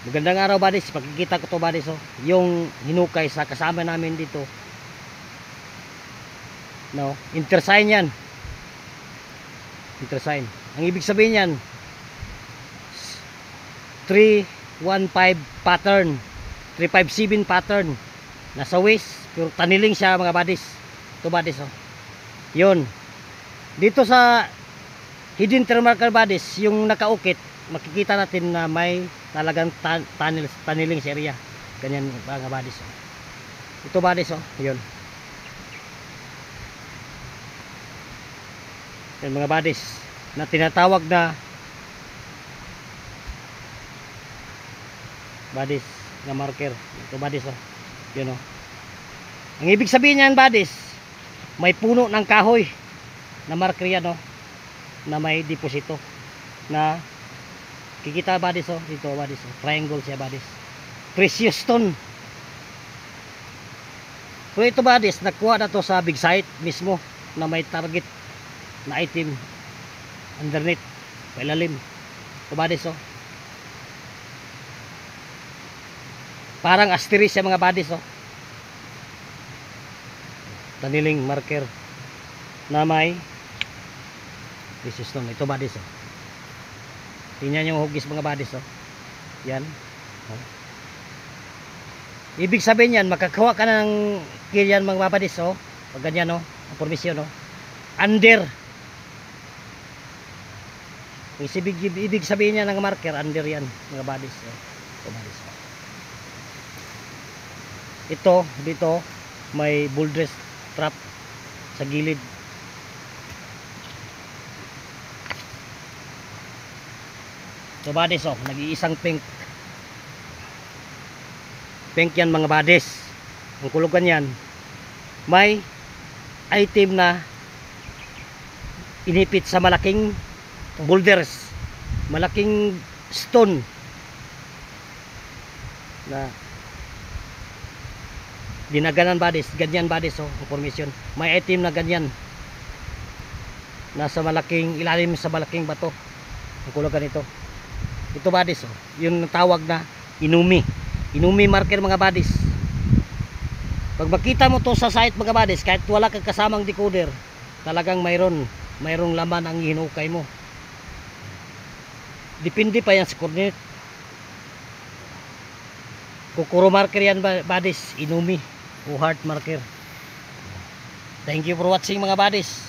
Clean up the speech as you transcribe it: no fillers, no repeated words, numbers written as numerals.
Magandang araw buddies, pagkikita ko to buddies oh, yung hinukay sa kasama namin dito. No, intersign yan. Intersign. Ang ibig sabihin yan 315 pattern, 357 pattern. Nasa waist, pero taniling siya mga buddies. Ito buddies oh. Yun. Dito sa hidden thermal buddies, yung nakaukit, makikita natin na may talagang taniling sa area. Ganyan mga buddies oh. Ito buddies oh, yun. Yan mga buddies na tinatawag na buddies na marker. Ito buddies oh, yun oh. Ang ibig sabihin niyan buddies, may puno ng kahoy na marker yan oh, na may deposito na kikita buddies oh, dito buddies oh. Triangle siya buddies, precious stone. So ito buddies, nakuha na to sa big site mismo na may target na item underneath, pailalim. Ito buddies oh, parang asterisk siya mga buddies oh. Taniling marker na may precious stone. Ito buddies oh. Tingnan yung hugis mga buddies oh. Yan oh. Ibig sabihin yan, makakuha ka ng kilyan mga buddies oh. Pag ganyan oh, ang formasyon oh, under. Ibig sabihin yan ng marker, under yan mga buddies oh. Ito buddies oh. Ito dito may bulldress trap sa gilid. So buddies oh, nag-iisang pink yan mga buddies. Ang kulugan yan, may item na inipit sa malaking boulders, malaking stone na dinaganan buddies. Ganyan buddies oh, information. May item na ganyan nasa malaking ilalim, sa malaking bato. Ang kulugan ito. Ito buddies oh, yung tawag na inumi marker mga buddies. Pag makita mo to sa site mga buddies, kahit wala kang kasamang decoder, talagang mayroong laman ang hinukay mo. Depende pa yan sa coordinate. Kukuro marker yan buddies, inumi o heart marker. Thank you for watching mga buddies.